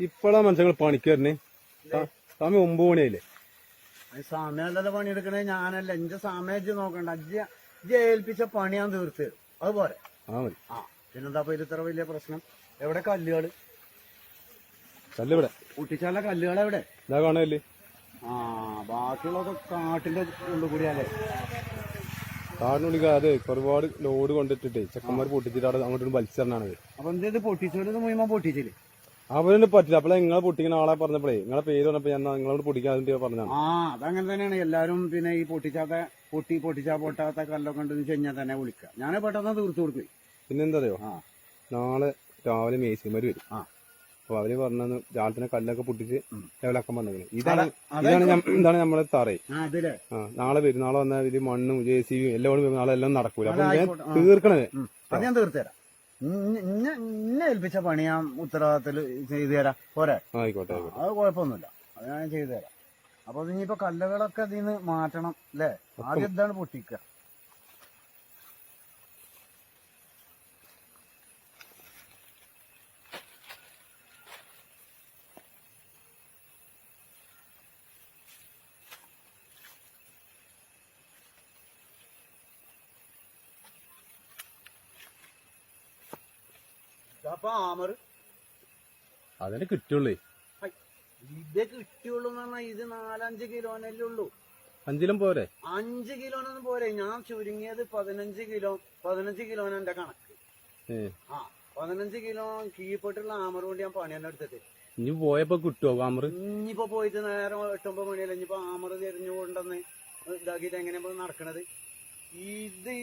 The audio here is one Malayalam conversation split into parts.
ഇപ്പഴാ മനുഷ്യങ്ങൾ പണിക്കാരന് സമയം 9 മണിയായില്ലേ? സമയമല്ലല്ലോ പണിയെടുക്കണേ, ഞാനല്ല. എന്റെ സമയം നോക്കണ്ട. അജ്ജ ഏൽപ്പിച്ച പണി ഞാൻ തീർത്ത് തരും. അതുപോലെ പിന്നെന്താ ഇത്ര വലിയ പ്രശ്നം? എവിടെ കല്ലുകള്? കല്ലിവിടെ പൊട്ടിച്ചാല കല്ലുകൾ എവിടെ? ഇതാ കാണല്ലേ? ബാക്കിയുള്ളതൊക്കെ കാട്ടിന്റെ ഉള്ളിൽ കൂടിയല്ലേ? കാടിനുള്ളിൽ അത് ഒരുപാട് ലോഡ് കൊണ്ടിട്ടിട്ടേ ചെക്കന്മാർ പൊട്ടിച്ചിട്ട് അവിടെ അങ്ങോട്ട് വലിച്ചെറിഞ്ഞാണത്. അപ്പൊ എന്തേത് പൊട്ടിച്ചോലത് മുഴുവൻ പൊട്ടിച്ചില്ലേ? അവരൊന്നും പറ്റില്ല. അപ്പളെ നിങ്ങളെ പൊട്ടിക്കുന്ന ആളെ പറഞ്ഞപ്പോഴേ നിങ്ങളെ പേര് പറഞ്ഞപ്പോ ഞാൻ നിങ്ങളോട് പൊട്ടിക്കാതെ പറഞ്ഞാണ്. അതങ്ങനെ തന്നെയാണ് എല്ലാരും. പിന്നെ ഈ പൊട്ടാത്ത കല്ലൊക്കെ ഉണ്ടെന്ന് വെച്ച് കഴിഞ്ഞാൽ തന്നെ വിളിക്കുക. ഞാൻ പെട്ടെന്ന് തീർത്തു കൊടുക്കും. പിന്നെന്താ അറിയോ, നാളെ രാവിലെ മേസ്ത്രിമാര് വരും. അപ്പൊ അവര് പറഞ്ഞത് രാവിലെ കല്ലൊക്കെ പൊട്ടിച്ച് ലെവലാക്കാൻ പറഞ്ഞത്. ഇതാണ് നമ്മളെ തറേ. നാളെ വരും. നാളെ വന്നാൽ ഇത് മണ്ണും JCB എല്ലാം നാളെ എല്ലാം നടക്കൂല. അപ്പൊ തീർക്കണത് അത് ഞാൻ തീർത്തുതരാം. ഇന്നെ ഏൽപ്പിച്ച പണി ഞാൻ ഉത്തരവാദിത്തത്തില് ചെയ്തു തരാം. പോരെ? ആയിക്കോട്ടെ. അത് കുഴപ്പമൊന്നുമില്ല. അത് ഞാൻ ചെയ്തു തരാം. അപ്പൊ ഇനിയിപ്പോ കല്ലുകളൊക്കെ അതിന്ന് മാറ്റണം അല്ലേ? ആദ്യം ഇതാണ് പൊട്ടിക്കുക. അപ്പൊ ആമറ് അതിന് കിട്ടുള്ളേ. ഇതേ കിട്ടിയുള്ളൂ എന്ന് പറഞ്ഞാൽ ഇത് 4-5 കിലോനല്ലേ ഉള്ളൂ. 5 കിലോ പോരെ? 5 കിലോനൊന്നും പോരെ. ഞാൻ ചുരുങ്ങിയത് 15 കിലോന് എന്റെ കണക്ക്. 15 കിലോ കീഴ്പ്പെട്ടുള്ള ആമർ കൊണ്ട് ഞാൻ പണി തന്നെ എടുത്തിട്ട്. ഇനി പോയപ്പോ കിട്ടുവോ ആമർ? ഇനിയിപ്പോ പോയിട്ട് നേരം 8-9 മണിയല്ല. ഇനിയിപ്പോ ആമർ തിരിഞ്ഞു കൊണ്ടെന്ന് ഇതാക്കിട്ട് എങ്ങനെയാ നടക്കണത്? ഇത്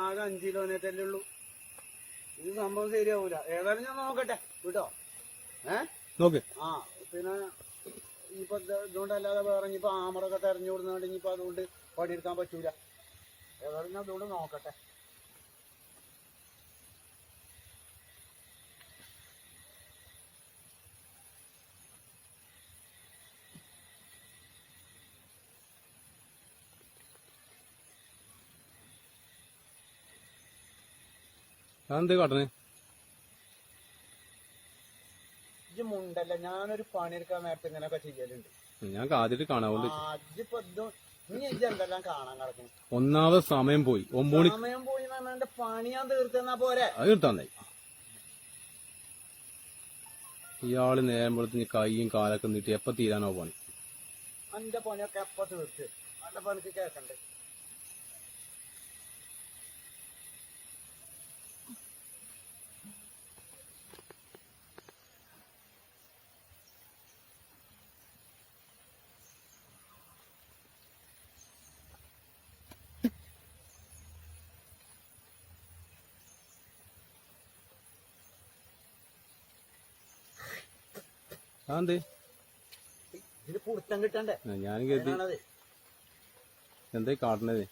ആകെ 5 കിലോനേറ്റല്ലേ ഉള്ളൂ. ഇത് സംഭവം ശരിയാവൂല. ഏതായാലും ഞാൻ നോക്കട്ടെ കേട്ടോ. നോക്ക്. പിന്നെ ഇനിയിപ്പോ ഇതുകൊണ്ടല്ലാതെ വേറെ ഇനിയിപ്പോ ആമറൊക്കെ തെരഞ്ഞു കൊടുക്കുന്നുണ്ട്. ഇനിയിപ്പോ അതുകൊണ്ട് പണിയെടുക്കാൻ പറ്റൂല. ഏതായാലും ഞാൻ അതുകൊണ്ട് നോക്കട്ടെ. എന്ത് കാട്ടണേ? മുണ്ടല്ല, ഞാനൊരു പണിയെടുക്കാൻ നേരത്തെ ഇങ്ങനെയൊക്കെ ചെയ്യലുണ്ട്. ഞാൻ ആദ്യമായിട്ട് കാണാവുണ്ട്. എന്തെല്ലാം കാണാൻ കിടക്കും. ഒന്നാമത് സമയം പോയി. 9 മണി സമയം പോയി എന്റെ പണി ഞാൻ തീർത്തുന്നാ പോരെ? അത് തീർത്താന്നായി. ഇയാള് നേരം വെളുത്ത് കൈയും കാലൊക്കെ നീട്ടി എപ്പ തീരാനോ പണി? എന്റെ പണിയൊക്കെ എപ്പ തീർത്ത് നല്ല പണിക്ക് കേക്കണ്ടേ? ഇതിന് പുറത്തം കിട്ടണ്ടേ? ഞാൻ കരുതി എന്താ കാട്ടണത്.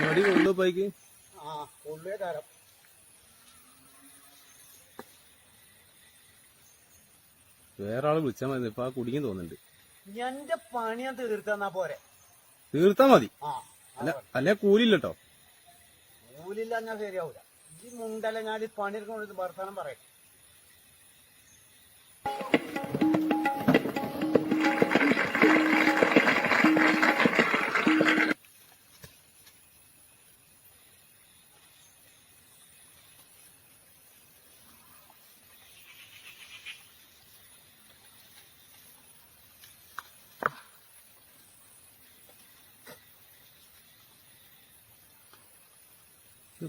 മടി കൊള്ളു പൈക്ക്. കൊള്ളേ തരം. വേറെ ആള് വിളിച്ചാൽ മതി. ഇപ്പൊ കുടുങ്ങി തോന്നുന്നുണ്ട്. എന്റെ പണി ഞാൻ തീർത്താ പോരെ? തീർത്താ മതി. അല്ലെ കൂലില്ലട്ടോ. കൂലില്ല ഞാൻ ശരിയാവൂല. ഈ മുണ്ടല്ല ഞാൻ പണിയെടുക്കുന്നത് വർത്താനം പറയും.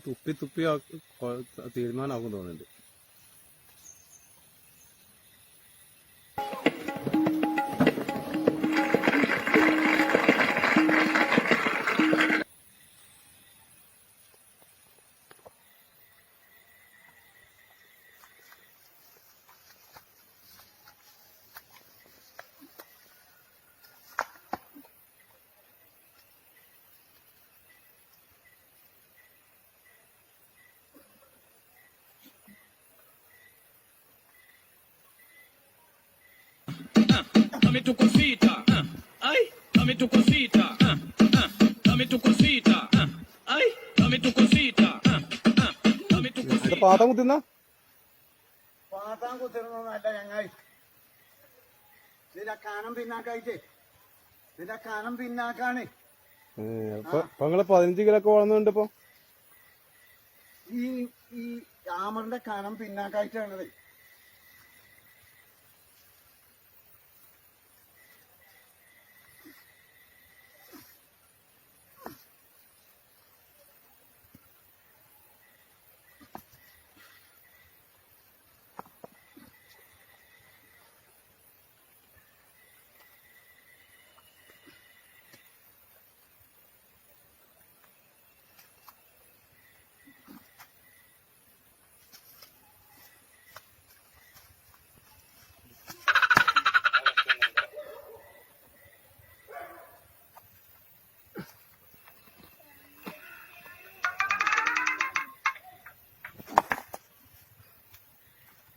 തുപ്പി തീരുമാനമാകും തോന്നുന്നുണ്ട്. dame tu cosita, ay, dame tu cosita, dame tu cosita, ay, dame tu cosita, dame tu ഇത് cosita. പാത്രം കുത്തുന്ന പാത്താൻ കുത്തിരുന്നല്ല ചങ്ങായി. ഇതിന്റെ കനം പിന്നാക്കായിട്ടേ, ഇതിന്റെ കനം പിന്നാക്കാണ്. ഇപ്പൊ നിങ്ങള് 15 കിലോ ഒക്കെ വളർന്നുണ്ട് ഇപ്പൊ. ഈ ഈ യാമറിന്റെ കനം പിന്നാക്കായിട്ടാണത്.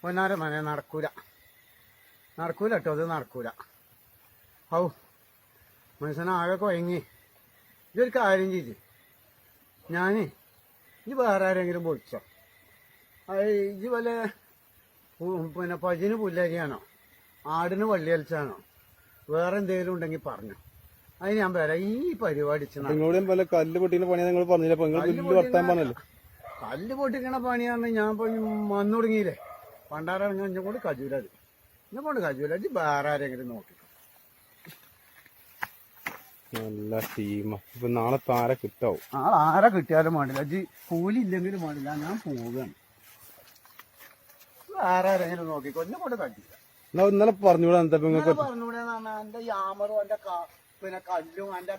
പൊന്നാര മനെ നടക്കൂല കേട്ടോ, അത് നടക്കൂല. ഔ മനുഷ്യനാകെ കൊയങ്ങി. ഇതൊരു കാര്യം ചെയ്ത് ഞാന് ഇത് വേറെ ആരെങ്കിലും പൊളിച്ചോ? ഇത് വല്ല പിന്നെ പജിന് പുല്ലരിയാണോ, ആടിന് വള്ളിയലിച്ചാണോ, വേറെ എന്തെങ്കിലും ഉണ്ടെങ്കിൽ പറഞ്ഞു. അതിന് ഞാൻ വരാം. ഈ പരിപാടി നിങ്ങളോടും പോലെ കല്ല് പൊട്ടിക്കുന്ന പണിയാ നിങ്ങൾ പറഞ്ഞില്ല. അപ്പൊ നിങ്ങൾ വലിയ വർത്താൻ പറഞ്ഞല്ലോ. കല്ല് പൊട്ടിക്കണ പണിയാണ്. ഞാൻ ഇപ്പൊ വന്നു തുടങ്ങിയില്ലേ, പണ്ടാറിറങ്ങാൻ എന്നെ കൊണ്ട് കജൂല. അത് എന്നെ കൊണ്ട് കജൂല. ഇത് വേറെ ആരെങ്കിലും നോക്കി. നല്ല ടീമാ. ഇപ്പൊ നാളെ താര കിട്ടാവും. ആരെ കിട്ടിയാലും വേണ്ടില്ല, ഇത് കൂലി ഇല്ലെങ്കിലും വേണ്ടില്ല, ഞാൻ പോവുകയാണ്. വേറെ ആരെങ്കിലും നോക്കിക്കോ, എന്നെ കൊണ്ട് കജൂല. ഇന്നലെ പറഞ്ഞൂടാ എന്താ നിങ്ങൾക്ക് പറഞ്ഞൂടെന്ന് പറഞ്ഞാൽ എന്റെ യാമറും എന്റെ പിന്നെ കല്ലും എന്റെ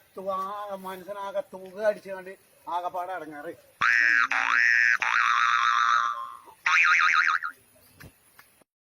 മനസ്സിനാകെ തുക അടിച്ചുകൊണ്ട് ആകെപ്പാടെ ഇറങ്ങാറ്.